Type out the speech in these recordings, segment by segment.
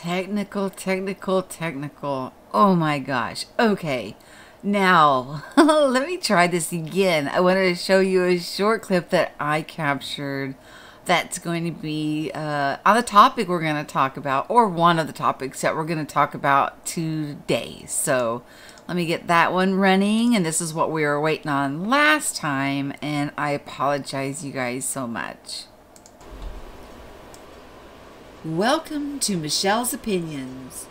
Technical. Oh my gosh. Okay. Now, let me try this again. I wanted to show you a short clip that I captured that's going to be on the topic we're going to talk about, or one of the topics that we're going to talk about today. So let me get that one running. And this is what we were waiting on last time. And I apologize, you guys, so much. Welcome to Michelle's Opinions.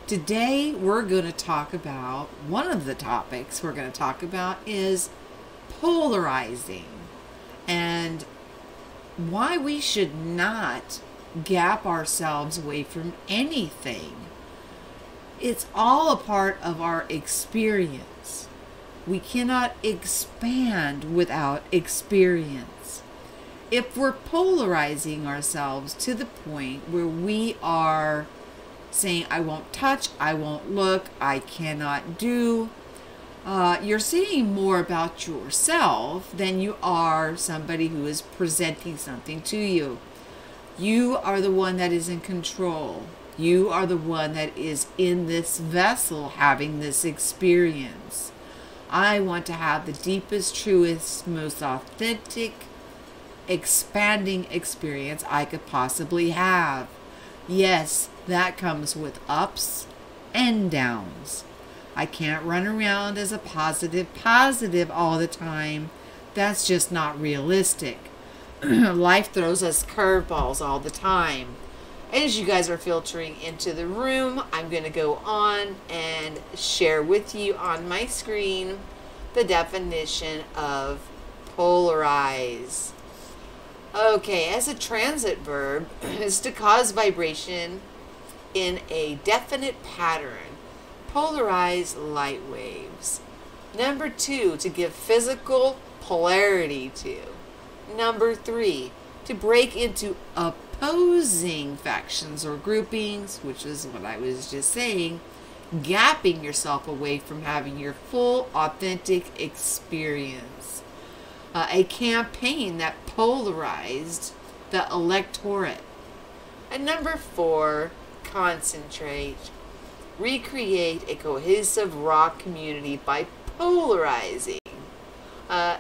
Today we're going to talk about, one of the topics we're going to talk about is polarizing and why we should not gap ourselves away from anything. It's all a part of our experience. We cannot expand without experience. If we're polarizing ourselves to the point where we are saying, I won't touch, I won't look, I cannot do, you're saying more about yourself than you are somebody who is presenting something to you. You are the one that is in control. You are the one that is in this vessel having this experience. I want to have the deepest, truest, most authentic, expanding experience I could possibly have. Yes, that comes with ups and downs. I can't run around as a positive all the time. That's just not realistic. Life throws us curveballs all the time. As you guys are filtering into the room, I'm going to go on and share with you on my screen the definition of polarize. Okay, as a transit verb, is to cause vibration in a definite pattern. Polarize light waves. Number 2, to give physical polarity to. Number 3, to break into opposing factions or groupings, which is what I was just saying, gapping yourself away from having your full authentic experience. A campaign that polarized the electorate. And number 4, concentrate. Recreate a cohesive raw community by polarizing an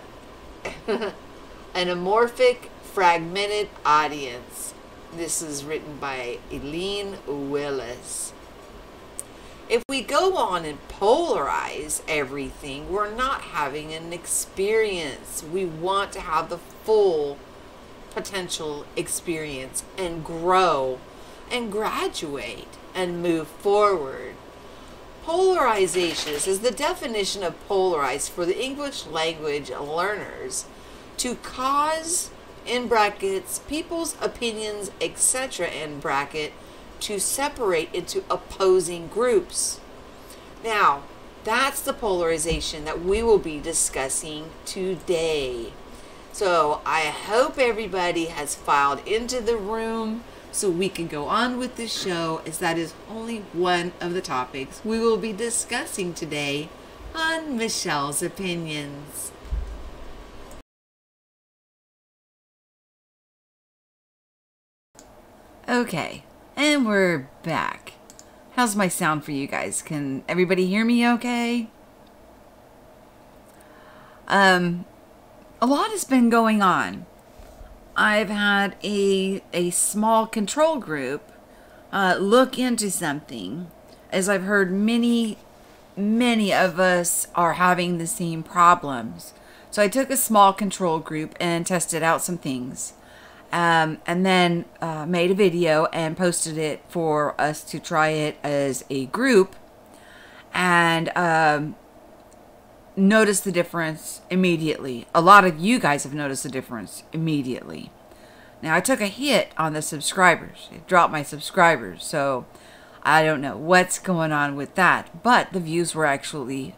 amorphic, fragmented audience. This is written by Eileen Willis. If we go on and polarize everything, we're not having an experience. We want to have the full potential experience and grow and graduate and move forward. Polarization is the definition of polarize for the English language learners, to cause, in brackets, people's opinions, etc., in bracket, to separate into opposing groups. Now, that's the polarization that we will be discussing today. So I hope everybody has filed into the room so we can go on with the show, as that is only one of the topics we will be discussing today on Michelle's Opinions. Okay. And we're back. How's my sound for you guys? Can everybody hear me okay? A lot has been going on. I've had a small control group look into something, as I've heard many of us are having the same problems. So I took a small control group and tested out some things. And then made a video and posted it for us to try it as a group, and noticed the difference immediately. A lot of you guys have noticed the difference immediately. Now, I took a hit on the subscribers. It dropped my subscribers, so I don't know what's going on with that, but the views were actually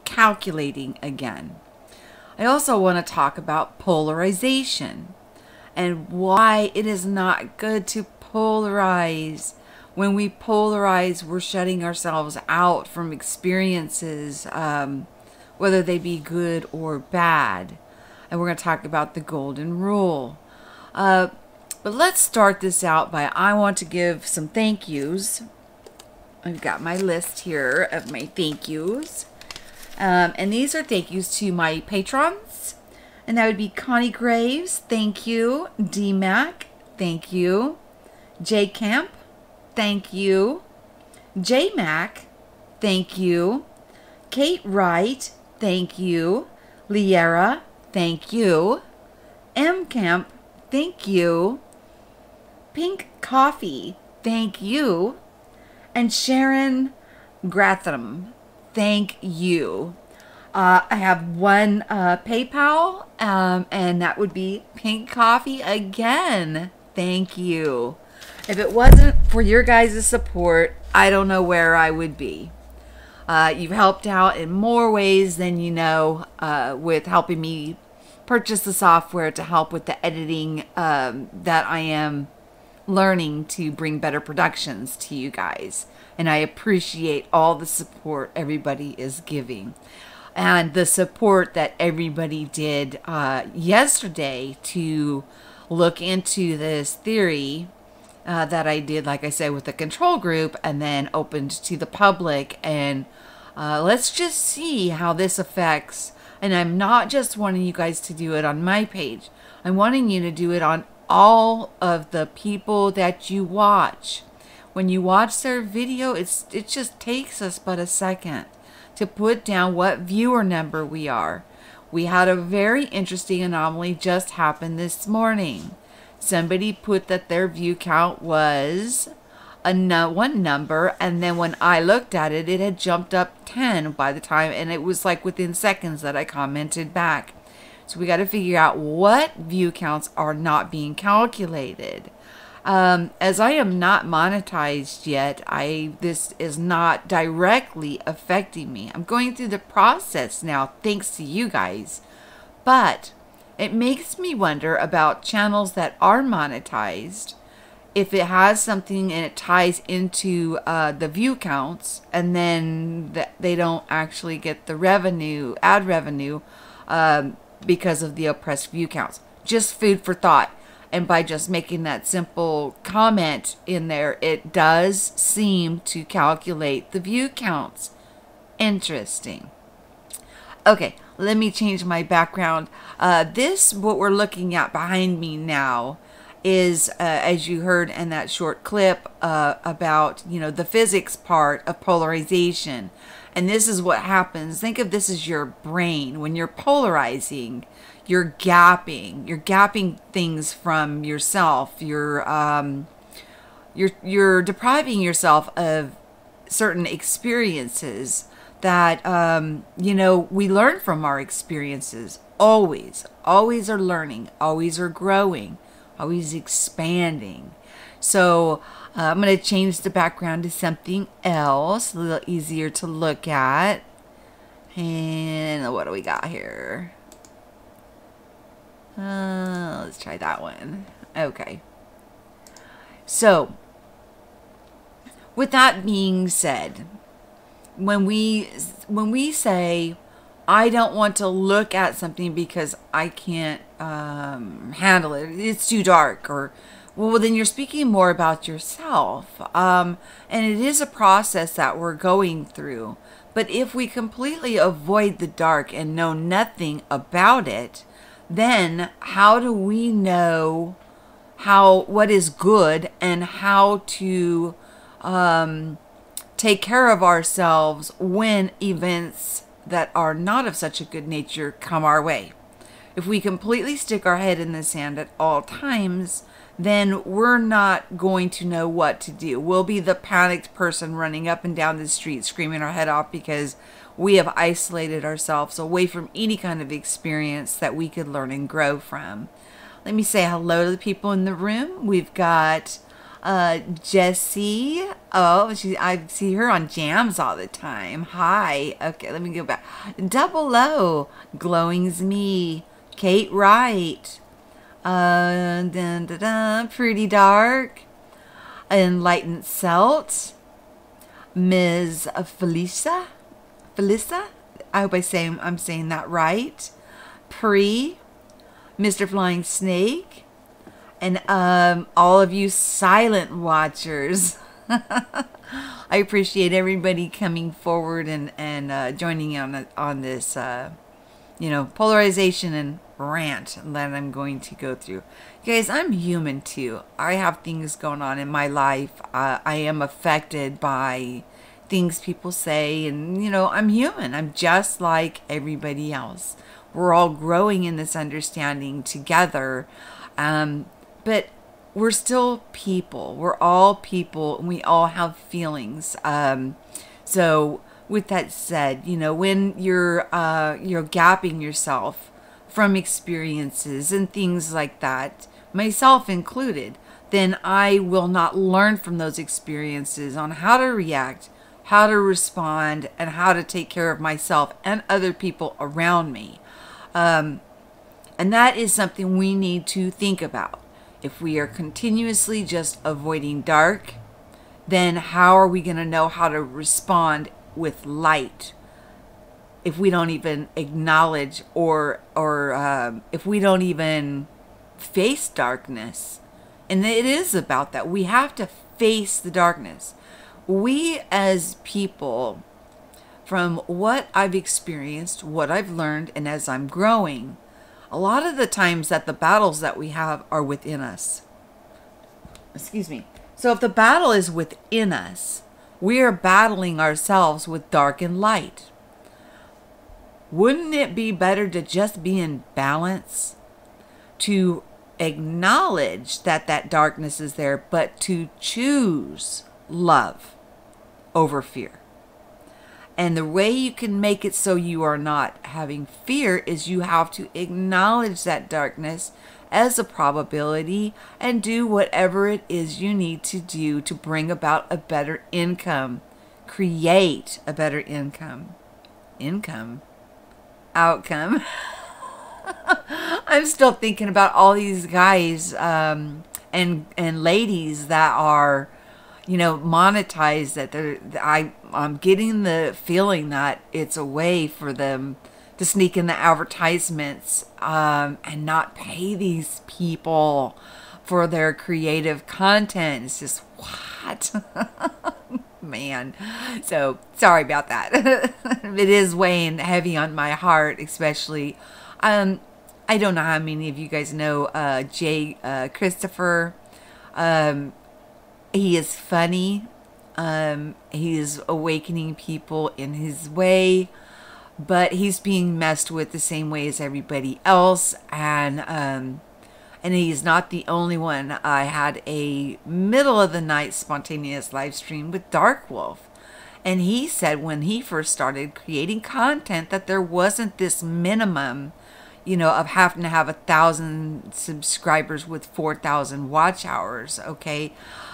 calculating again. I also want to talk about polarization and why it is not good to polarize. When we polarize, we're shutting ourselves out from experiences, whether they be good or bad. And we're going to talk about the golden rule. But let's start this out by, I want to give some thank yous. I've got my list here of my thank yous. And these are thank yous to my patrons. And that would be Connie Graves, thank you. D Mac, thank you. J Camp, thank you. J Mac, thank you. Kate Wright, thank you. Liera, thank you. M Camp, thank you. Pink Coffee, thank you. And Sharon Gratham, thank you. I have one PayPal, and that would be Pink Coffee again. Thank you. If it wasn't for your guys' support, I don't know where I would be. You've helped out in more ways than you know, with helping me purchase the software to help with the editing that I am learning to bring better productions to you guys. And I appreciate all the support everybody is giving. And the support that everybody did yesterday to look into this theory that I did, like I said, with the control group and then opened to the public. And let's just see how this affects. And I'm not just wanting you guys to do it on my page. I'm wanting you to do it on all of the people that you watch. When you watch their video, it just takes us but a second to put down what viewer number we are. We had a very interesting anomaly just happen this morning. Somebody put that their view count was one number, and then when I looked at it, it had jumped up 10 by the time, and it was like within seconds that I commented back. So we got to figure out what view counts are not being calculated. As I am not monetized yet, this is not directly affecting me. I'm going through the process now, thanks to you guys. But it makes me wonder about channels that are monetized, if it has something and it ties into the view counts, and then they don't actually get the revenue, ad revenue, because of the oppressed view counts. Just food for thought. And by just making that simple comment in there, it does seem to calculate the view counts. Interesting. Okay, let me change my background. What we're looking at behind me now is, as you heard in that short clip, about, the physics part of polarization. And this is what happens. Think of this as your brain. When you're polarizing, you're gapping things from yourself. You're depriving yourself of certain experiences that, we learn from our experiences. Always are learning, always are growing, always expanding. So I'm going to change the background to something else, a little easier to look at. And what do we got here? Let's try that one. Okay. So, with that being said, when we say, I don't want to look at something because I can't handle it, it's too dark, or, well, then you're speaking more about yourself. And it is a process that we're going through. But if we completely avoid the dark and know nothing about it, then how do we know what is good and how to take care of ourselves when events that are not of such a good nature come our way? If we completely stick our head in the sand at all times, then we're not going to know what to do. We'll be the panicked person running up and down the street screaming our head off because we have isolated ourselves away from any kind of experience that we could learn and grow from. Let me say hello to the people in the room. We've got Jessie. Oh, I see her on jams all the time. Hi. Okay, let me go back. Double O. Glowing's me. Kate Wright. Pretty Dark. Enlightened Celt. Ms. Felissa. I hope I'm saying that right. Mr. Flying Snake. And all of you silent watchers. I appreciate everybody coming forward and joining on this, polarization and rant that I'm going to go through. Guys, I'm human too. I have things going on in my life. I am affected by things people say, and I'm human. I'm just like everybody else. We're all growing in this understanding together, but we're still people. We're all people, and we all have feelings. So with that said, when you're gapping yourself from experiences and things like that, myself included, then I will not learn from those experiences on how to react, how to respond, and how to take care of myself and other people around me. And that is something we need to think about. If we are continuously just avoiding dark, then how are we going to know how to respond with light if we don't even acknowledge or if we don't even face darkness? And it is about that. We have to face the darkness. We as people, from what I've experienced, what I've learned, and as I'm growing, a lot of the times that the battles that we have are within us. Excuse me. So if the battle is within us, we are battling ourselves with dark and light. Wouldn't it be better to just be in balance? To acknowledge that that darkness is there, but to choose love over fear. And the way you can make it so you are not having fear is you have to acknowledge that darkness as a probability and do whatever it is you need to do to bring about a better income. Create a better outcome. I'm still thinking about all these guys and ladies that are monetized, that I'm getting the feeling that it's a way for them to sneak in the advertisements and not pay these people for their creative content. It's just, what? Man. So sorry about that. It is weighing heavy on my heart, especially. I don't know how many of you guys know Jay Christopher. He is funny. He is awakening people in his way, but he's being messed with the same way as everybody else. And he's not the only one. I had a middle of the night spontaneous live stream with Dark Wolf. And he said when he first started creating content that there wasn't this minimum, of having to have 1,000 subscribers with 4,000 watch hours. Okay.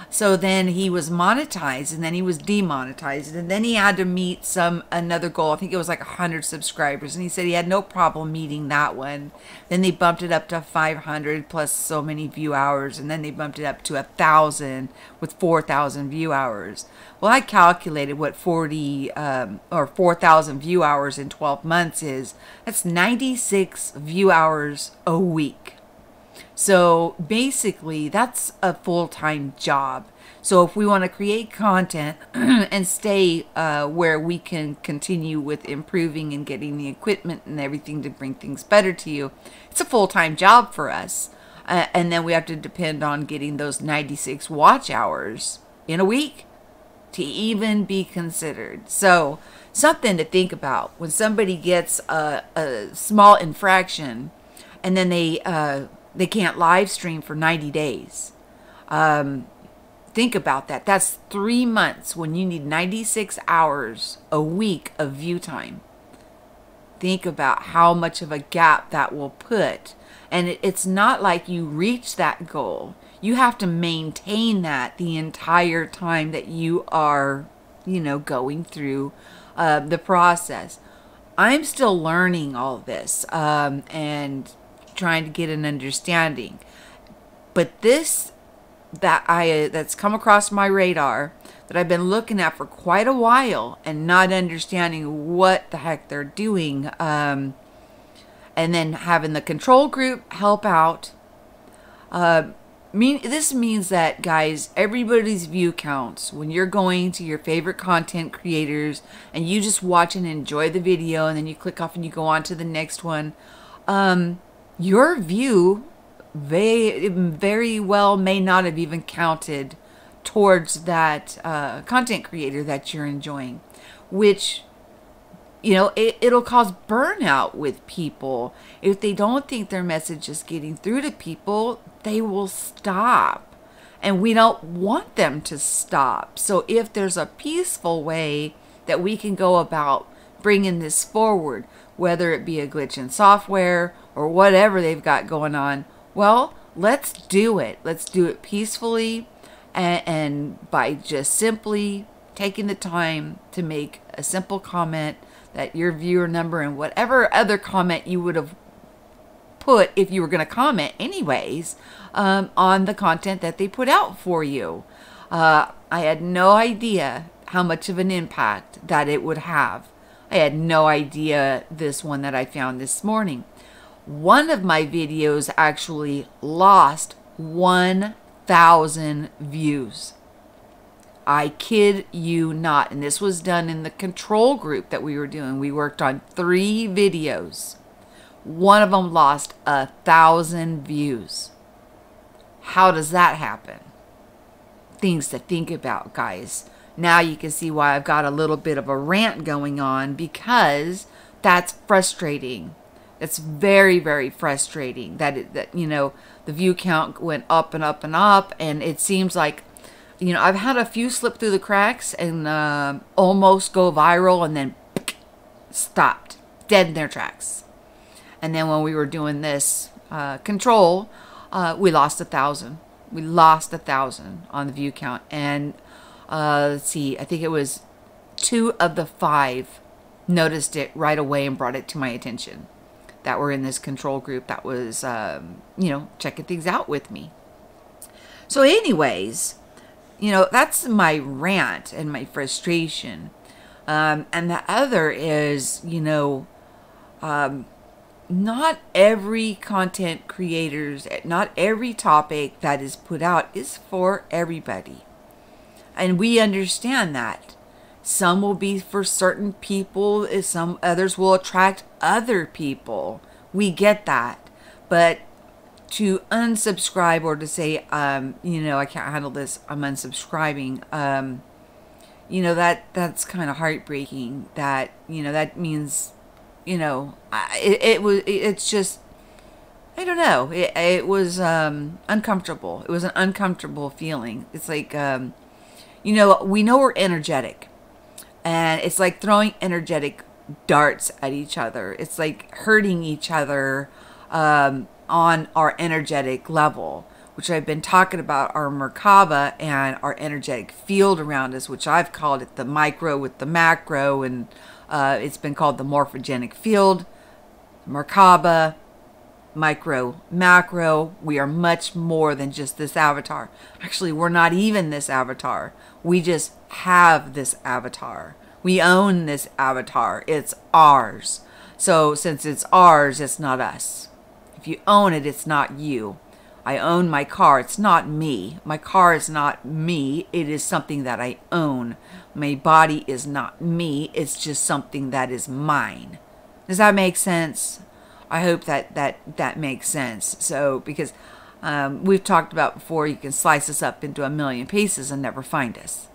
So then he was monetized, and then he was demonetized, and then he had to meet another goal. I think it was like 100 subscribers, and he said he had no problem meeting that one. Then they bumped it up to 500 plus so many view hours, and then they bumped it up to 1,000 with 4,000 view hours. Well, I calculated what 4,000 view hours in 12 months is. That's 96 view hours a week. So basically, that's a full-time job. So if we want to create content and stay where we can continue with improving and getting the equipment and everything to bring things better to you, it's a full-time job for us. And then we have to depend on getting those 96 watch hours in a week to even be considered. So something to think about when somebody gets a small infraction and then they can't live stream for 90 days. Think about that. That's 3 months when you need 96 hours a week of view time. Think about how much of a gap that will put. And it's not like you reach that goal. You have to maintain that the entire time that you are, going through the process. I'm still learning all this and trying to get an understanding. But this that's come across my radar, that I've been looking at for quite a while and not understanding what the heck they're doing, and then having the control group help out, This means that, guys, everybody's view counts. When you're going to your favorite content creators and you just watch and enjoy the video, and then you click off and you go on to the next one, your view very well may not have even counted towards that content creator that you're enjoying, which, you know, it'll cause burnout with people. If they don't think their message is getting through to people, they will stop. And we don't want them to stop. So if there's a peaceful way that we can go about bringing this forward, whether it be a glitch in software or whatever they've got going on, well, let's do it. Let's do it peacefully, and by just simply taking the time to make a simple comment that your viewer number and whatever other comment you would have put if you were going to comment anyways, on the content that they put out for you. I had no idea how much of an impact that it would have. I had no idea this one that I found this morning. One of my videos actually lost 1,000 views. I kid you not. And this was done in the control group that we were doing. We worked on 3 videos. One of them lost 1,000 views. How does that happen? Things to think about, guys. Now you can see why I've got a little bit of a rant going on, because that's frustrating. It's very, very frustrating that you know, the view count went up and up and up, and it seems like, you know, I've had a few slip through the cracks and almost go viral, and then stopped dead in their tracks. And then when we were doing this control, we lost 1,000. We lost 1,000 on the view count, and let's see, I think it was 2 of the 5 noticed it right away and brought it to my attention, that were in this control group that was, you know, checking things out with me. So anyways, you know, that's my rant and my frustration. And the other is, you know, not every content creators, not every topic that is put out is for everybody. And we understand that. Some will be for certain people, some others will attract other people. We get that. But to unsubscribe or to say, you know, I can't handle this, I'm unsubscribing, you know, that's kind of heartbreaking. That, you know, that means, you know, it's just, I don't know. It was uncomfortable. It was an uncomfortable feeling. It's like, you know, we know we're energetic. And it's like throwing energetic darts at each other. It's like hurting each other on our energetic level, which I've been talking about, our Merkaba and our energetic field around us, which I've called it the micro with the macro, and it's been called the morphogenic field, Merkaba, micro, macro. We are much more than just this avatar. Actually, we're not even this avatar. We just have this avatar. We own this avatar. It's ours. So since it's ours, it's not us. If you own it, it's not you. I own my car. It's not me. My car is not me. It is something that I own. My body is not me. It's just something that is mine. Does that make sense? I hope that makes sense. So, because we've talked about before, you can slice us up into a million pieces and never find us.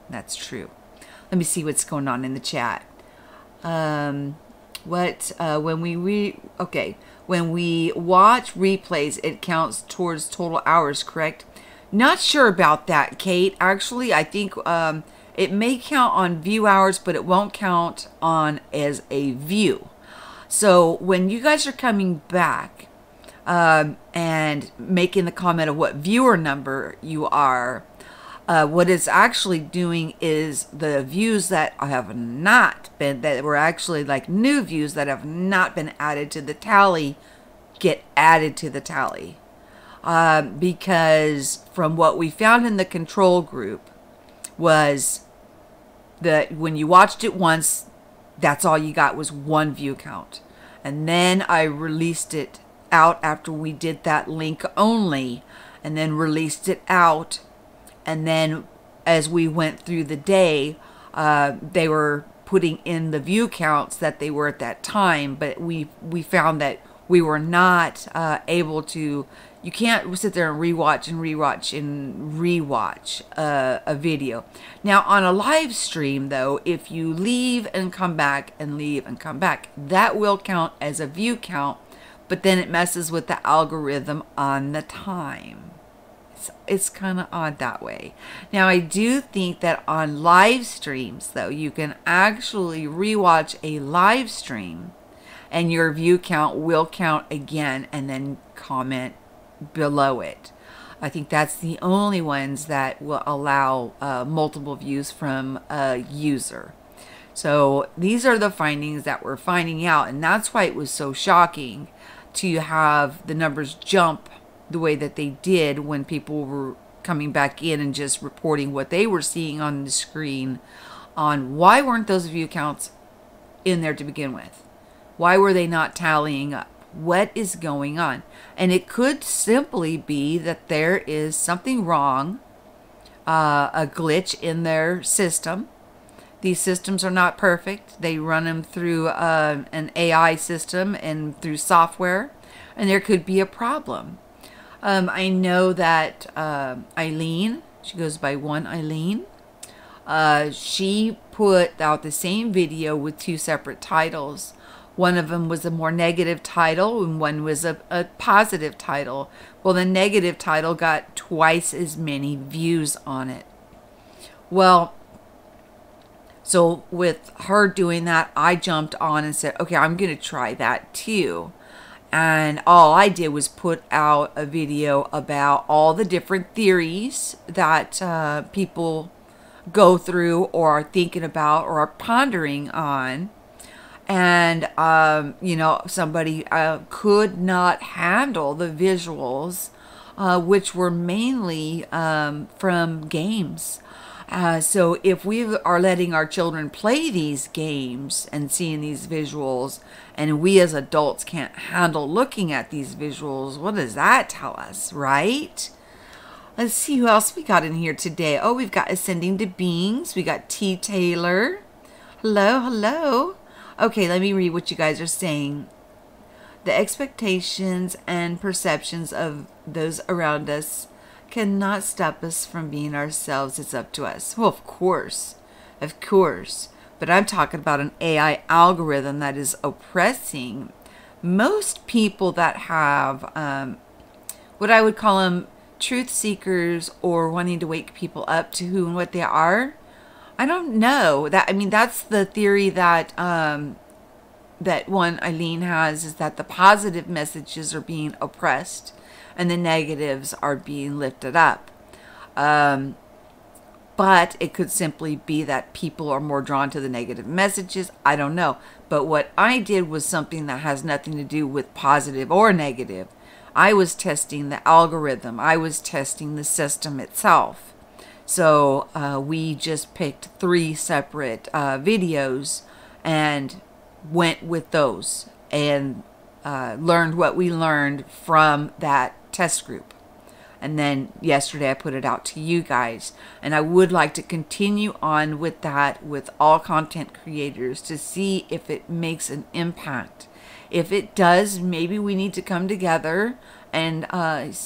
That's true. Let me see what's going on in the chat. When we watch replays, it counts towards total hours, correct? Not sure about that, Kate. Actually, I think it may count on view hours, but it won't count on as a view. So when you guys are coming back and making the comment of what viewer number you are, what it's actually doing is the views that have not been, that were actually like new views that have not been added to the tally, get added to the tally. Because from what we found in the control group was that when you watched it once, that's all you got was 1 view count. And then I released it out after we did that link only and then released it out. And then as we went through the day, they were putting in the view counts that they were at that time, but we found that we were not able to. You can't sit there and rewatch a video. Now on a live stream though, if you leave and come back and leave and come back, that will count as a view count, but then it messes with the algorithm on the time. It's kind of odd that way. Now I do think that on live streams though, you can actually rewatch a live stream and your view count will count again and then comment below it. I think that's the only ones that will allow multiple views from a user. So these are the findings that we're finding out, and that's why it was so shocking to have the numbers jump the way that they did when people were coming back in and just reporting what they were seeing on the screen on why weren't those view counts in there to begin with? Why were they not tallying up? What is going on? And it could simply be that there is something wrong, a glitch in their system. These systems are not perfect. They run them through an AI system and through software, and there could be a problem. I know that Eileen, she goes by one Eileen, she put out the same video with two separate titles. One of them was a more negative title and one was a positive title. Well, the negative title got twice as many views on it. Well, so with her doing that, I jumped on and said, okay, I'm going to try that too. And all I did was put out a video about all the different theories that people go through or are thinking about or are pondering on. And, you know, somebody could not handle the visuals, which were mainly from games. So if we are letting our children play these games and seeing these visuals, and we as adults can't handle looking at these visuals, what does that tell us, right? Let's see who else we got in here today. Oh, we've got Ascending to Beings. We got T. Taylor. Hello, hello. Okay, let me read what you guys are saying. The expectations and perceptions of those around us cannot stop us from being ourselves. It's up to us. Well, of course. Of course. But I'm talking about an AI algorithm that is oppressing most people that have what I would call them truth seekers or wanting to wake people up to who and what they are. I don't know. I mean, that's the theory that that one Eileen has, is that the positive messages are being oppressed and the negatives are being lifted up. But it could simply be that people are more drawn to the negative messages. I don't know. But what I did was something that has nothing to do with positive or negative. I was testing the algorithm. I was testing the system itself. So we just picked 3 separate videos and went with those and learned what we learned from that test group. And then yesterday I put it out to you guys. And I would like to continue on with that with all content creators to see if it makes an impact. If it does, maybe we need to come together and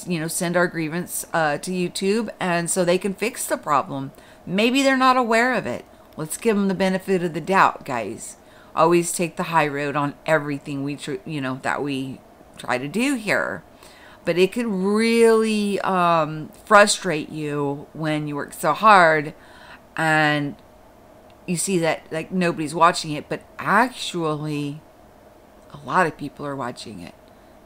you know, send our grievance to YouTube, and so they can fix the problem. Maybe they're not aware of it. Let's give them the benefit of the doubt, guys. Always take the high road on everything we that we try to do here. But it could really frustrate you when you work so hard and you see that like nobody's watching it, but actually a lot of people are watching it.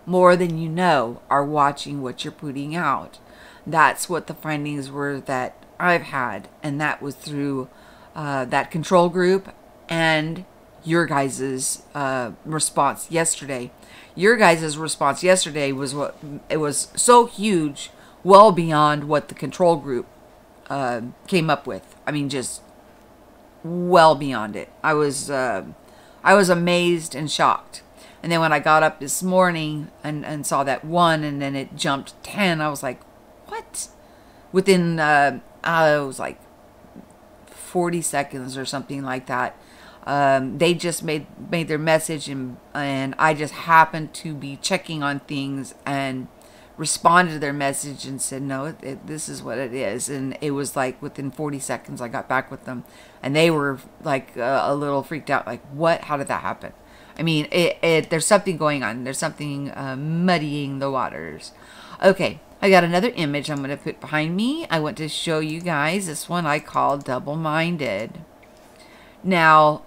More than you know are watching what you're putting out. That's what the findings were that I've had, and that was through that control group and your guys's response yesterday. Your guys's response yesterday was it was so huge, well beyond what the control group came up with. I mean, just well beyond it. I was amazed and shocked. And then when I got up this morning and saw that 1 and then it jumped 10, I was like, what? Within, it was like 40 seconds or something like that. They just made their message, and I just happened to be checking on things and responded to their message and said, no, this is what it is. And it was like within 40 seconds I got back with them, and they were like a little freaked out, like, what? How did that happen? I mean, there's something going on. There's something muddying the waters. Okay, I got another image I'm going to put behind me. I want to show you guys this one I call double-minded. Now,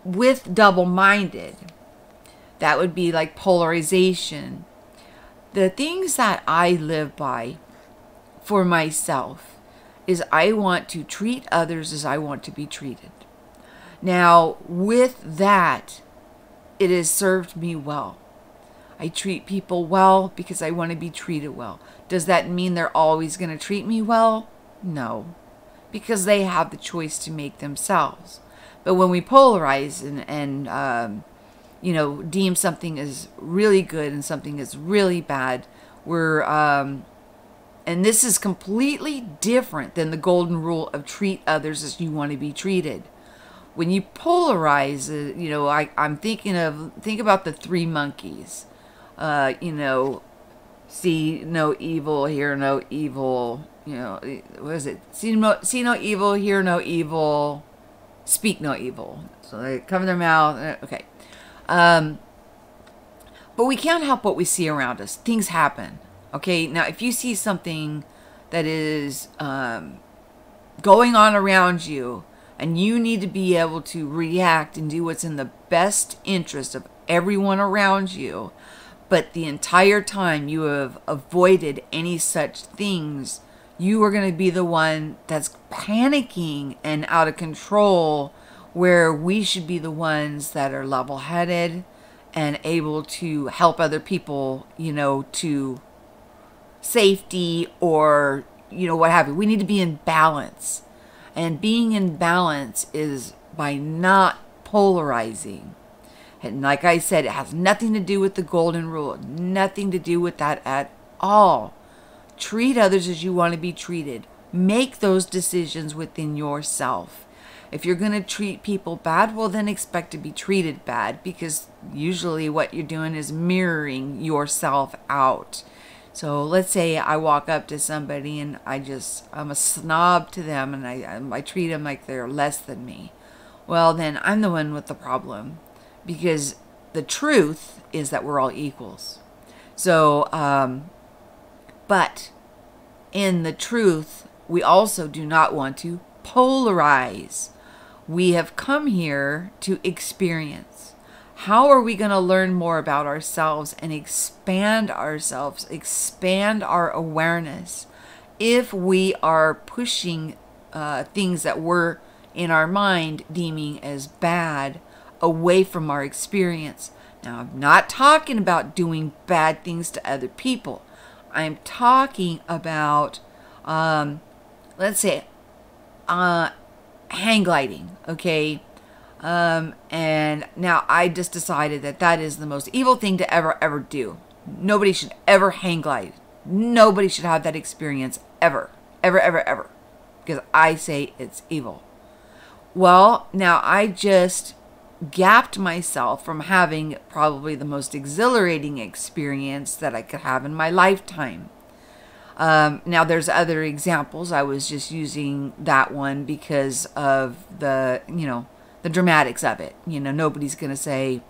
with double-minded, that would be like polarization. The things that I live by for myself is I want to treat others as I want to be treated. Now, with that, it has served me well. I treat people well because I want to be treated well. Does that mean they're always going to treat me well? No, because they have the choice to make themselves. But when we polarize and you know, deem something as really good and something as really bad, we're and this is completely different than the golden rule of treat others as you want to be treated. When you polarize, you know, I'm think about the 3 monkeys. You know, see no evil, hear no evil. You know, what is it? See no evil, hear no evil, speak no evil. So they cover their mouth. Okay. But we can't help what we see around us. Things happen. Okay. Now, if you see something that is going on around you, and you need to be able to react and do what's in the best interest of everyone around you, but the entire time you have avoided any such things, you are going to be the one that's panicking and out of control, where we should be the ones that are level-headed and able to help other people, you know, to safety or, you know, what have you. We need to be in balance. And being in balance is by not polarizing. And like I said, it has nothing to do with the golden rule. Nothing to do with that at all. Treat others as you want to be treated. Make those decisions within yourself. If you're going to treat people bad, well, then expect to be treated bad, because usually what you're doing is mirroring yourself out. So let's say I walk up to somebody and I'm a snob to them, and I treat them like they're less than me. Well, then I'm the one with the problem, because the truth is that we're all equals. So, but in the truth, we also do not want to polarize. We have come here to experience. How are we going to learn more about ourselves and expand ourselves, expand our awareness, if we are pushing things that we're in our mind deeming as bad away from our experience? Now, I'm not talking about doing bad things to other people. I'm talking about, let's say, hang gliding, okay? And now I just decided that is the most evil thing to ever do. Nobody should ever hang glide. Nobody should have that experience ever. Because I say it's evil. Well, now I just gapped myself from having probably the most exhilarating experience that I could have in my lifetime. Now there's other examples. I was just using that one because of the, you know, the dramatics of it. You know, nobody's going to say,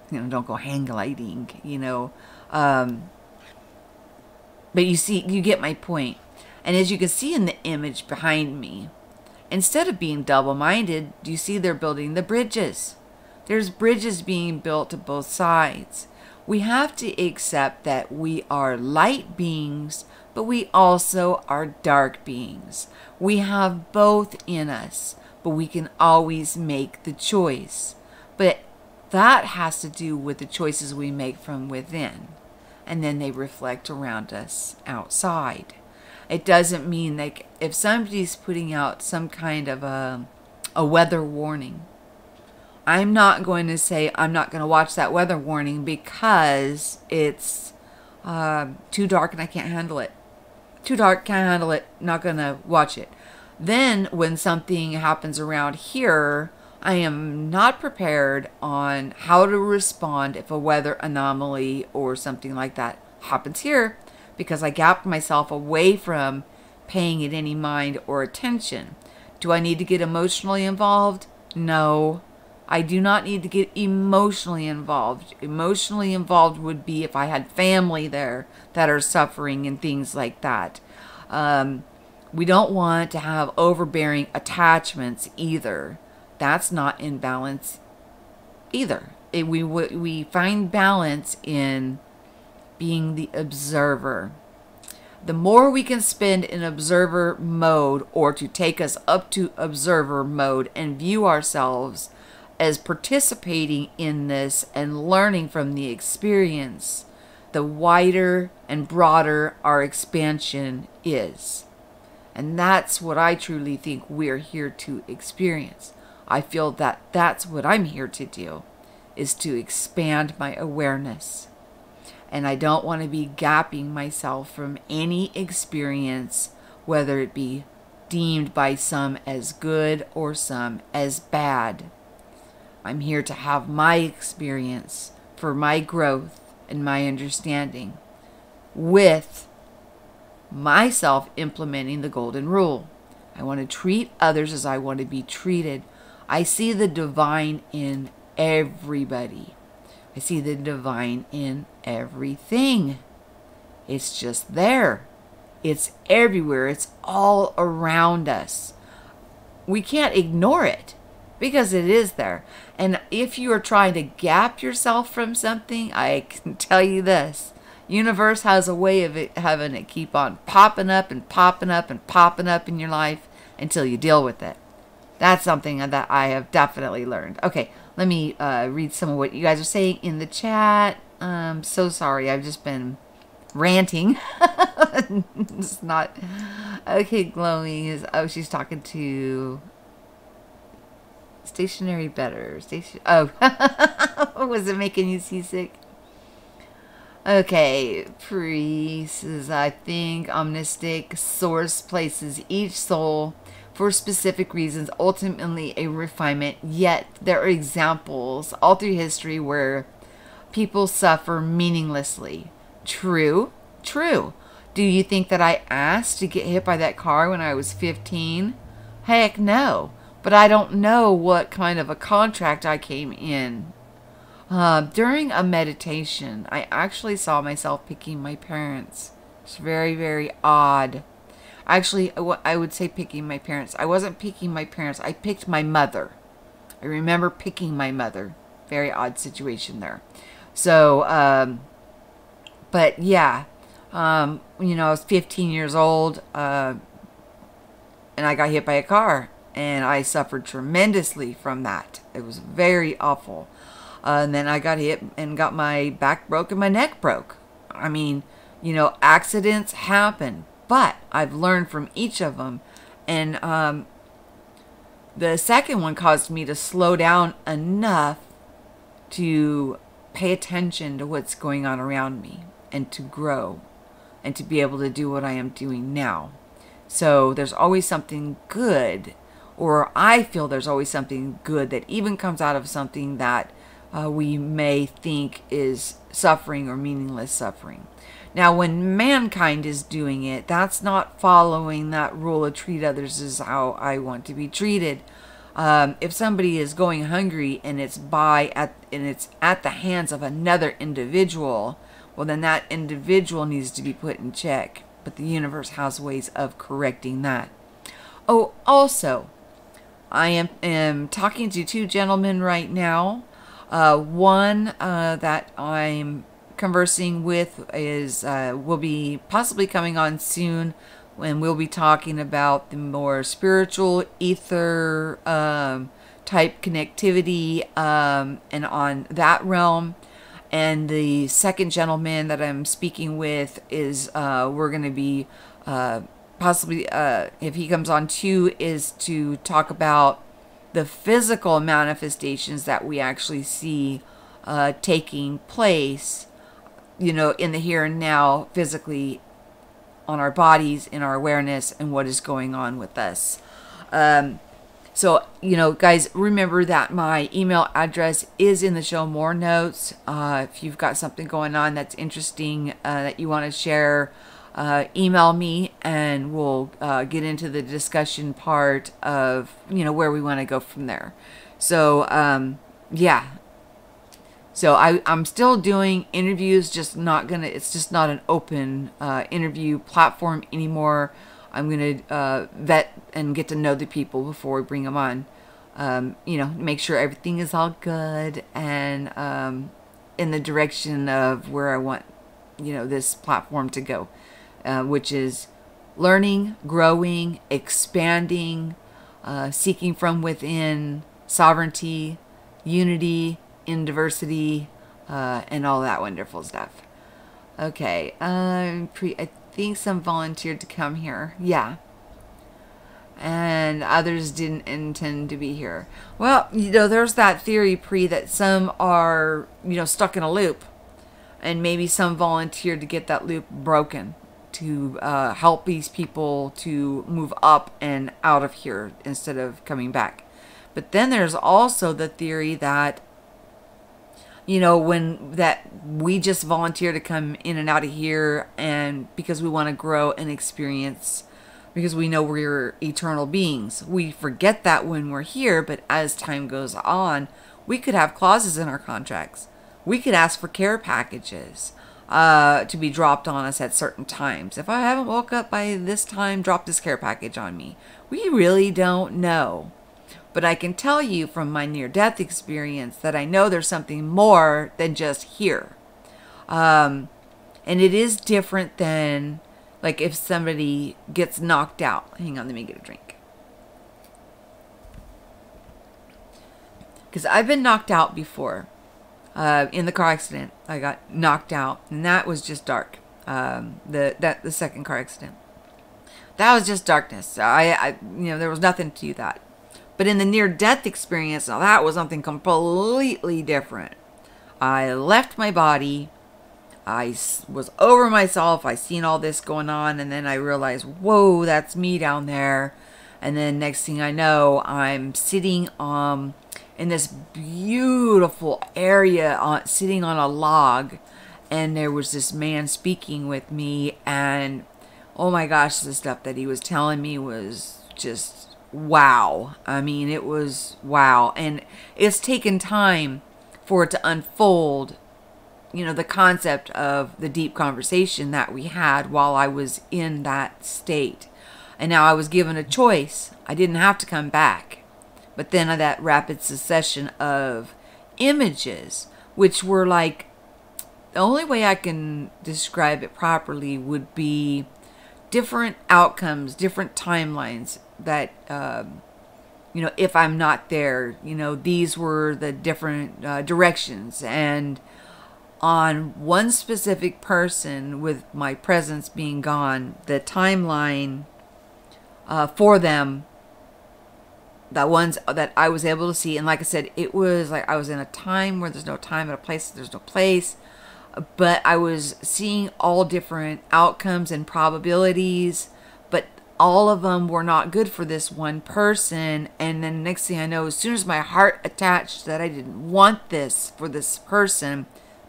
you know, don't go hang gliding, you know. But you see, you get my point. And as you can see in the image behind me, instead of being double-minded, do you see they're building the bridges? There's bridges being built to both sides. We have to accept that we are light beings, but we also are dark beings. We have both in us, but we can always make the choice. But that has to do with the choices we make from within, and then they reflect around us outside. It doesn't mean that if somebody's putting out some kind of a weather warning, I'm not going to say I'm not going to watch that weather warning because it's too dark and I can't handle it. Too dark, can't handle it, not going to watch it. Then when something happens around here, I am not prepared on how to respond if a weather anomaly or something like that happens here, because I gapped myself away from paying it any mind or attention. Do I need to get emotionally involved? No, I do not need to get emotionally involved. Emotionally involved would be if I had family there that are suffering and things like that. We don't want to have overbearing attachments either. That's not in balance either. We find balance in being the observer. The more we can spend in observer mode, or to take us up to observer mode and view ourselves as participating in this and learning from the experience, the wider and broader our expansion is. And that's what I truly think we're here to experience. I feel that that's what I'm here to do, is to expand my awareness. And I don't want to be gapping myself from any experience, whether it be deemed by some as good or some as bad. I'm here to have my experience for my growth and my understanding, with myself implementing the golden rule. I want to treat others as I want to be treated. I see the divine in everybody. I see the divine in everything. It's just there. It's everywhere. It's all around us. We can't ignore it because it is there. And if you are trying to gap yourself from something, I can tell you this. Universe has a way of having it keep on popping up and popping up and popping up in your life until you deal with it. That's something that I have definitely learned. Okay, let me read some of what you guys are saying in the chat. So sorry, I've just been ranting. It's not okay. Glowing is, oh, she's talking to stationary better. Oh, was it making you seasick? Okay, priest is, I think, omnistic source places each soul for specific reasons, ultimately a refinement. Yet there are examples all through history where people suffer meaninglessly. True, true. Do you think that I asked to get hit by that car when I was 15? Heck no. But I don't know what kind of a contract I came in. During a meditation, I actually saw myself picking my parents. It's very, very odd. Actually, I would say picking my parents. I wasn't picking my parents. I picked my mother. I remember picking my mother. Very odd situation there. So, but yeah, you know, I was 15 years old, and I got hit by a car, and I suffered tremendously from that. It was very awful. And then I got hit and got my back broke and my neck broke. I mean, you know, accidents happen, but I've learned from each of them. And the second one caused me to slow down enough to pay attention to what's going on around me and to grow and to be able to do what I am doing now. So there's always something good, or I feel there's always something good that even comes out of something that we may think is suffering or meaningless suffering. Now, when mankind is doing it, that's not following that rule of treat others as how I want to be treated. If somebody is going hungry and it's at the hands of another individual, well, then that individual needs to be put in check. But the universe has ways of correcting that. Oh, also, I am talking to two gentlemen right now. One that I'm conversing with is will be possibly coming on soon, and we'll be talking about the more spiritual ether type connectivity and on that realm. And the second gentleman that I'm speaking with is we're going to be possibly if he comes on too, is to talk about the physical manifestations that we actually see taking place, you know, in the here and now, physically, on our bodies, in our awareness, and what is going on with us. So, you know, guys, remember that my email address is in the show more notes. If you've got something going on that's interesting that you want to share, email me, and we'll get into the discussion part of, you know, where we want to go from there. So, yeah. So I'm still doing interviews, it's just not an open interview platform anymore. I'm going to vet and get to know the people before we bring them on. You know, make sure everything is all good and in the direction of where I want, you know, this platform to go, which is learning, growing, expanding, seeking from within, sovereignty, unity, in diversity, and all that wonderful stuff. Okay, I think some volunteered to come here. Yeah. And others didn't intend to be here. Well, you know, there's that theory, that some are, you know, stuck in a loop. And maybe some volunteered to get that loop broken, to help these people to move up and out of here instead of coming back. But then there's also the theory that, you know, that we just volunteer to come in and out of here, and because we want to grow and experience, because we know we're eternal beings. We forget that when we're here, but as time goes on, we could have clauses in our contracts. We could ask for care packages to be dropped on us at certain times. If I haven't woke up by this time, drop this care package on me. We really don't know. But I can tell you from my near-death experience that I know there's something more than just here. And it is different than, like, if somebody gets knocked out. Hang on, let me get a drink. Because I've been knocked out before. In the car accident, I got knocked out. And that was just dark. The second car accident. That was just darkness. You know, there was nothing to that. But in the near-death experience, now that was something completely different. I left my body. I was over myself. I seen all this going on. And then I realized, whoa, that's me down there. And then next thing I know, I'm sitting in this beautiful area, sitting on a log. And there was this man speaking with me. And, oh my gosh, the stuff that he was telling me was just wow. I mean, it was wow. And it's taken time for it to unfold, you know, the concept of the deep conversation that we had while I was in that state. And now I was given a choice. I didn't have to come back. But then that rapid succession of images, which were like, the only way I can describe it properly would be different outcomes, different timelines that, you know, if I'm not there, you know, these were the different directions. And on one specific person, with my presence being gone, the timeline for them, the ones that I was able to see, and like I said, it was like I was in a time where there's no time, and a place there's no place. But I was seeing all different outcomes and probabilities, but all of them were not good for this one person. And then next thing I know, as soon as my heart attached that I didn't want this for this person,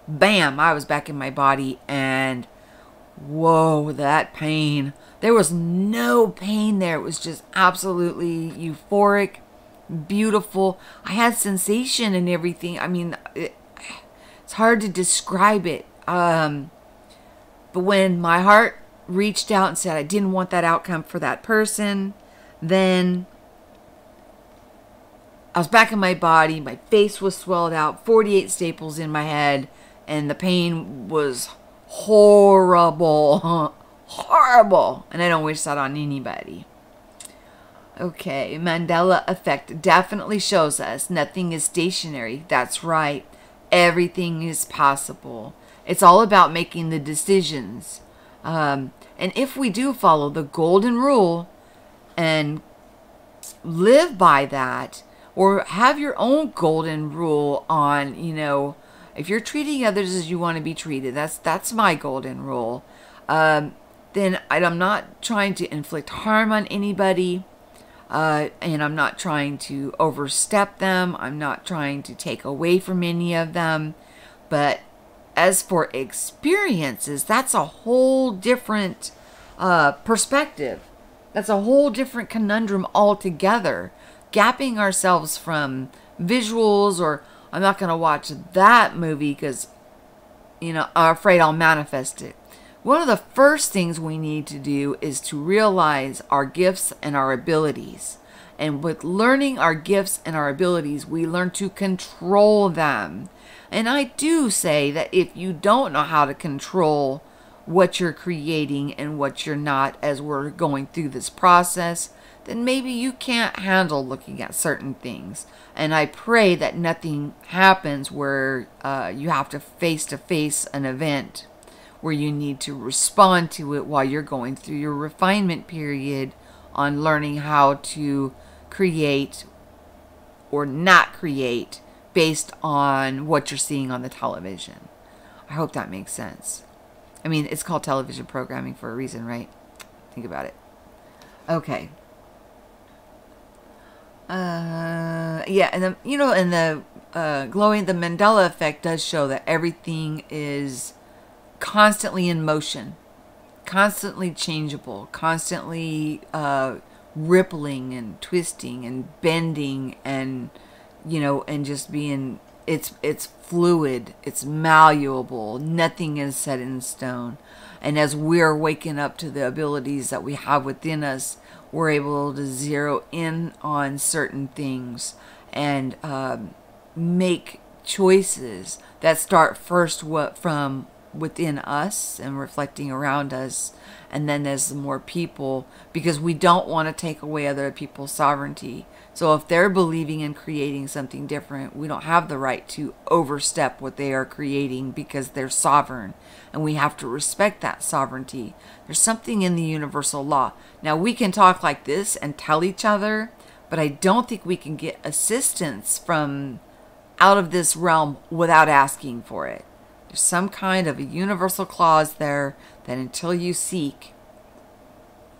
bam, I was back in my body. And whoa, that pain. There was no pain there. It was just absolutely euphoric, beautiful. I had sensation and everything. I mean, it's hard to describe it. But when my heart reached out and said I didn't want that outcome for that person, then I was back in my body. My face was swelled out, 48 staples in my head, and the pain was horrible. Horrible. And I don't wish that on anybody. Okay, Mandela effect definitely shows us nothing is stationary. That's right. Everything is possible. It's all about making the decisions. And if we do follow the golden rule and live by that, or have your own golden rule on, you know, if you're treating others as you want to be treated. That's my golden rule. Then I'm not trying to inflict harm on anybody. And I'm not trying to overstep them. I'm not trying to take away from any of them. But as for experiences, that's a whole different perspective. That's a whole different conundrum altogether. Gapping ourselves from visuals, or I'm not going to watch that movie because, you know, I'm afraid I'll manifest it. One of the first things we need to do is to realize our gifts and our abilities. And with learning our gifts and our abilities, we learn to control them. And I do say that if you don't know how to control what you're creating and what you're not as we're going through this process, then maybe you can't handle looking at certain things. And I pray that nothing happens where you have to face an event where you need to respond to it while you're going through your refinement period on learning how to create or not create based on what you're seeing on the television. I hope that makes sense. I mean, it's called television programming for a reason, right? Think about it. Okay. Yeah, and you know, and the glowing, the Mandela effect does show that everything is constantly in motion, constantly changeable, constantly rippling and twisting and bending, and you know, and just being, it's fluid, it's malleable, nothing is set in stone. And as we're waking up to the abilities that we have within us, we're able to zero in on certain things and make choices that start first from within us and reflecting around us, and then as more people, because we don't want to take away other people's sovereignty. So if they're believing in creating something different, we don't have the right to overstep what they are creating because they're sovereign, and we have to respect that sovereignty. There's something in the universal law. Now we can talk like this and tell each other, but I don't think we can get assistance from out of this realm without asking for it. There's some kind of a universal clause there that until you seek,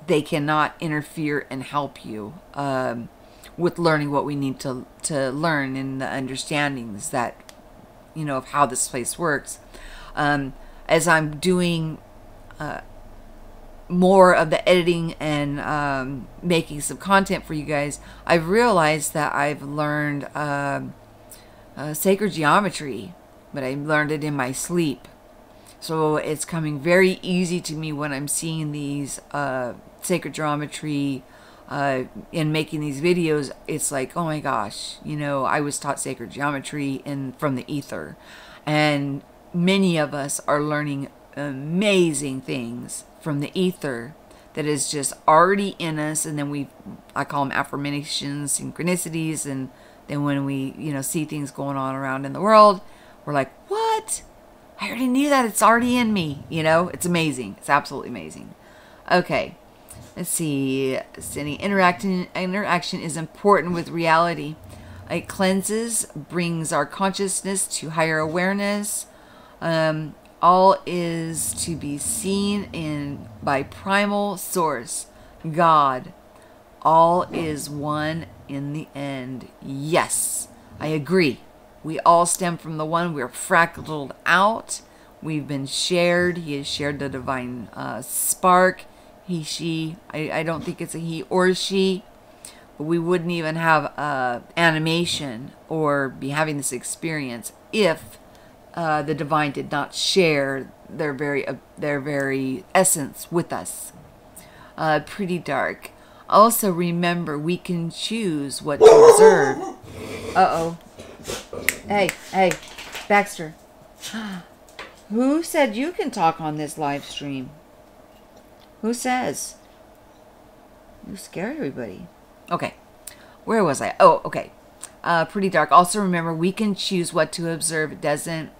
they cannot interfere and help you with learning what we need to learn, and the understandings that, you know, of how this place works. As I'm doing more of the editing and making some content for you guys, I've realized that I've learned sacred geometry, but I learned it in my sleep. So it's coming very easy to me when I'm seeing these sacred geometry in making these videos. It's like, oh my gosh, you know, I was taught sacred geometry from the ether, and many of us are learning amazing things from the ether that is just already in us. And then I call them affirmations, synchronicities, and then when we, you know, see things going on around in the world, we're like, what? I already knew that. It's already in me. You know, it's amazing. It's absolutely amazing. Okay. Let's see. Any interaction is important with reality. It cleanses, brings our consciousness to higher awareness. All is to be seen by primal source, God. All is one in the end. Yes, I agree. We all stem from the one. We're fractaled out. We've been shared. He has shared the divine spark. He, she. I don't think it's a he or she. But we wouldn't even have animation or be having this experience if the divine did not share their very essence with us. Pretty dark. Also remember, we can choose what to observe. Uh-oh. Hey, Baxter. Who said you can talk on this live stream? Who says? You scared everybody. Okay. Where was I? Oh, okay. Pretty dark. Also remember, we can choose what to observe. It doesn't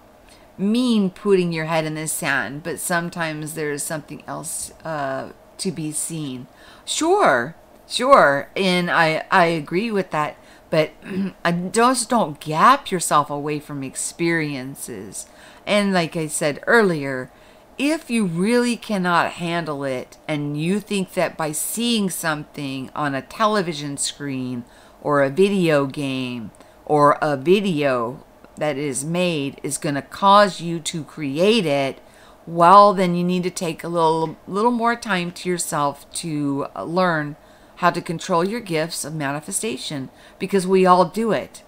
mean putting your head in the sand, but sometimes there's something else to be seen. Sure. And I agree with that. But just don't gap yourself away from experiences. And like I said earlier, if you really cannot handle it and you think that by seeing something on a television screen or a video game or a video that is made is going to cause you to create it, well, then you need to take a little more time to yourself to learn how to control your gifts of manifestation, because we all do it.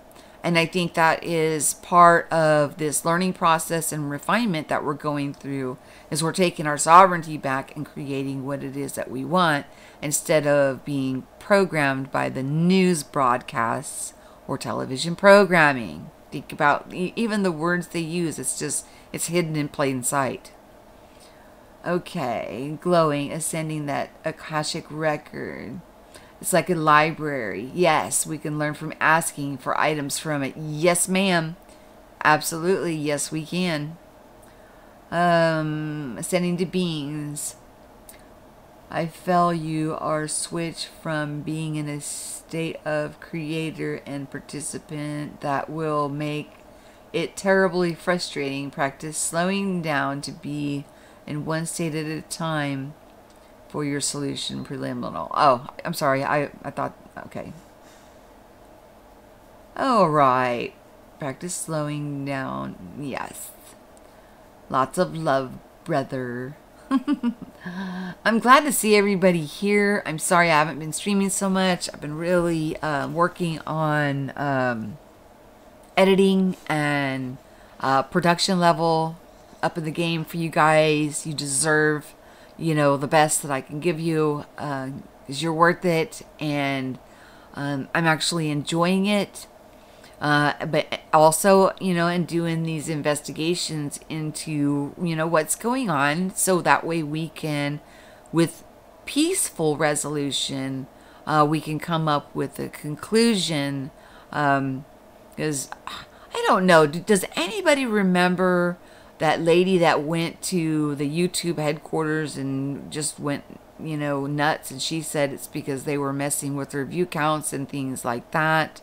And I think that is part of this learning process and refinement that we're going through, is we're taking our sovereignty back and creating what it is that we want, instead of being programmed by the news broadcasts or television programming. Think about even the words they use. It's hidden in plain sight. Okay, glowing, ascending that Akashic record. It's like a library. Yes, we can learn from asking for items from it. Yes, ma'am. Absolutely, yes, we can. Ascending to beings. I feel you are switched from being in a state of creator and participant that will make it terribly frustrating. Practice slowing down to be in one state at a time for your solution preliminary. Oh, I'm sorry. I thought, okay. All right. Practice slowing down. Yes. Lots of love, brother. I'm glad to see everybody here. I'm sorry I haven't been streaming so much. I've been really working on editing and production level up in the game for you guys. You deserve, the best that I can give you, because you're worth it, and I'm actually enjoying it. But also, in doing these investigations into, what's going on, so that way we can, with peaceful resolution, we can come up with a conclusion. Because I don't know, does anybody remember that lady that went to the YouTube headquarters and just went, nuts? And she said it's because they were messing with her view counts and things like that.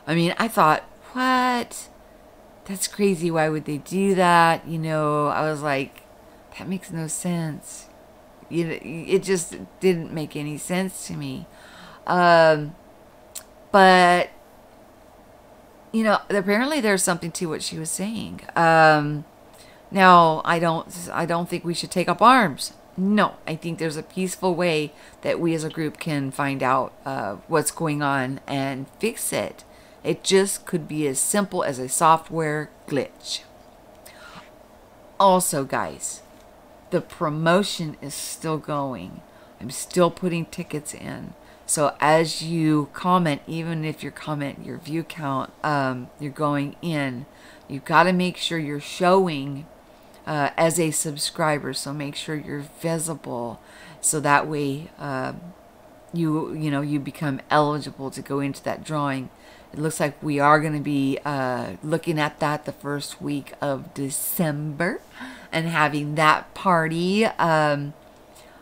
I mean, I thought, what? That's crazy. Why would they do that? I was like, that makes no sense. It just didn't make any sense to me. But, apparently there's something to what she was saying. Now, I don't think we should take up arms. No, I think there's a peaceful way that we as a group can find out what's going on and fix it. It just could be as simple as a software glitch. Also, guys, the promotion is still going. I'm still putting tickets in. So as you comment, even if your view count, you're going in, you've got to make sure you're showing as a subscriber. So make sure you're visible, so that way you become eligible to go into that drawing. It looks like we are going to be looking at that the first week of December and having that party. I'm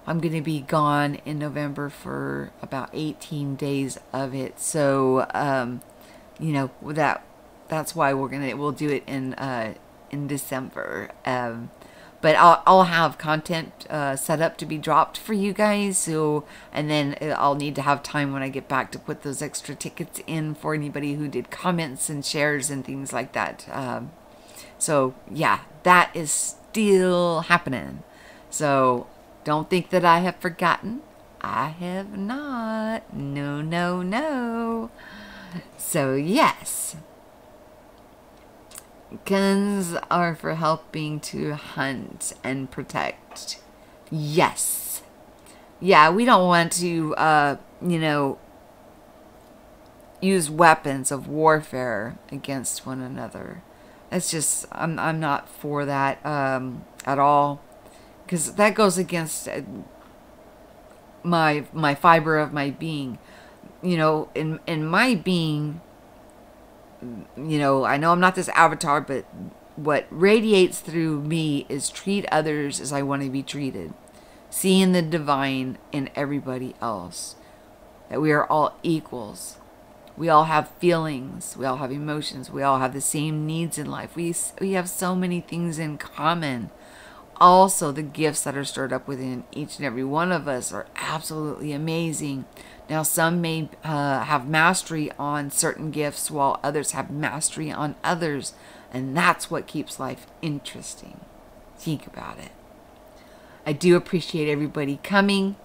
going to be gone in November for about 18 days of it. So, that's why we'll do it in December. But I'll have content set up to be dropped for you guys. So, and then I'll need to have time when I get back to put those extra tickets in for anybody who did comments and shares and things like that. So yeah, that is still happening. So don't think that I have forgotten. I have not. No, no, no. So yes. Guns are for helping to hunt and protect. Yes. Yeah, we don't want to, use weapons of warfare against one another. That's just, I'm not for that at all. Because that goes against my fiber of my being. In my being, I know I'm not this avatar, but what radiates through me is treat others as I want to be treated. Seeing the divine in everybody else. That we are all equals. We all have feelings. We all have emotions. We all have the same needs in life. We have so many things in common. Also, the gifts that are stirred up within each and every one of us are absolutely amazing. Now, some may have mastery on certain gifts while others have mastery on others. And that's what keeps life interesting. Think about it. I do appreciate everybody coming.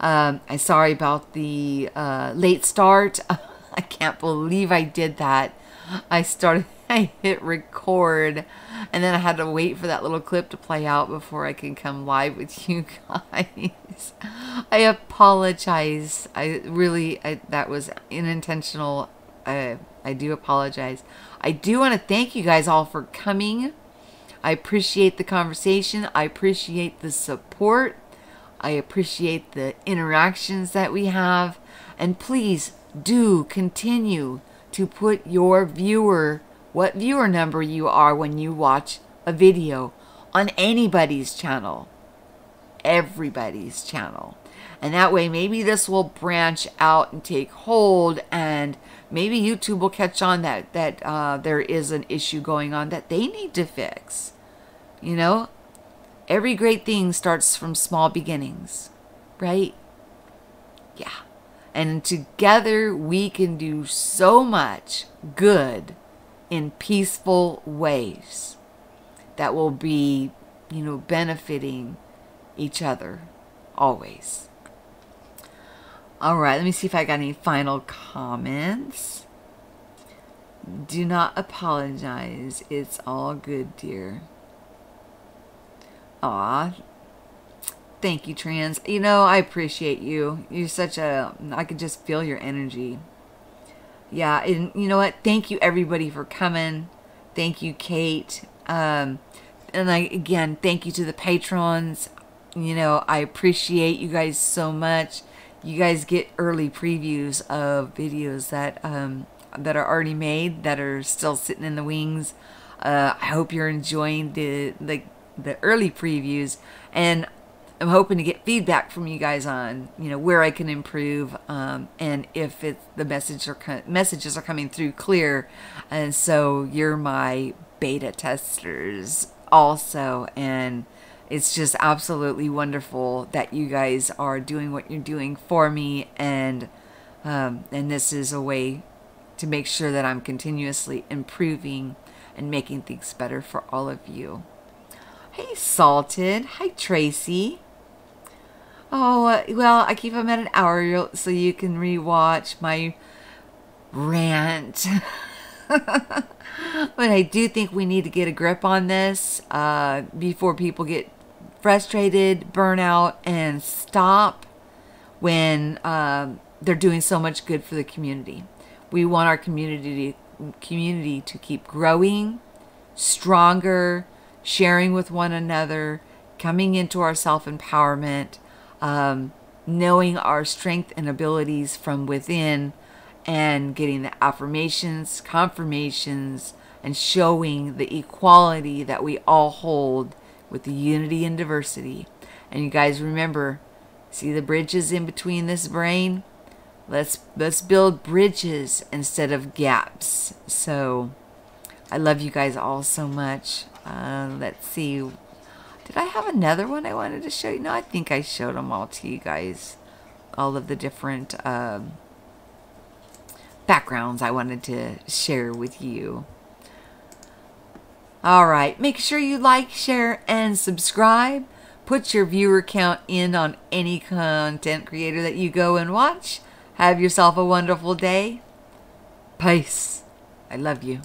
I'm sorry about the late start. I can't believe I did that. I hit record, and then I had to wait for that little clip to play out before I can come live with you guys. I apologize. That was unintentional. I do apologize. I do want to thank you guys all for coming. I appreciate the conversation. I appreciate the support. I appreciate the interactions that we have. And please do continue to put your what viewer number you are when you watch a video on anybody's channel. Everybody's channel. And that way maybe this will branch out and take hold, and maybe YouTube will catch on that there is an issue going on that they need to fix. You know, every great thing starts from small beginnings, right? Yeah. And together we can do so much good in peaceful ways that will be, benefiting each other always. All right, let me see if I got any final comments. Do not apologize. It's all good, dear. Aw. Thank you, Trans. I appreciate you. You're I could just feel your energy. Yeah, and you know what? Thank you, everybody, for coming. Thank you, Kate. And again, thank you to the patrons. I appreciate you guys so much. You guys get early previews of videos that are already made, that are still sitting in the wings. I hope you're enjoying the early previews, and I'm hoping to get feedback from you guys on where I can improve, and if the messages are coming through clear. And so you're my beta testers also, and it's just absolutely wonderful that you guys are doing what you're doing for me, and this is a way to make sure that I'm continuously improving and making things better for all of you. Hey, Salted. Hi, Tracy. Oh, well, I keep them at an hour so you can rewatch my rant. But I do think we need to get a grip on this before people get frustrated, burn out, and stop when they're doing so much good for the community. We want our community to keep growing, stronger, sharing with one another, coming into our self-empowerment, knowing our strength and abilities from within, and getting the affirmations, confirmations, and showing the equality that we all hold with the unity and diversity. And you guys remember, see the bridges in between this brain? Let's build bridges instead of gaps. So I love you guys all so much. Let's see. Did I have another one I wanted to show you? No, I think I showed them all to you guys. All of the different backgrounds I wanted to share with you. All right. Make sure you like, share, and subscribe. Put your viewer count in on any content creator that you go and watch. Have yourself a wonderful day. Peace. I love you.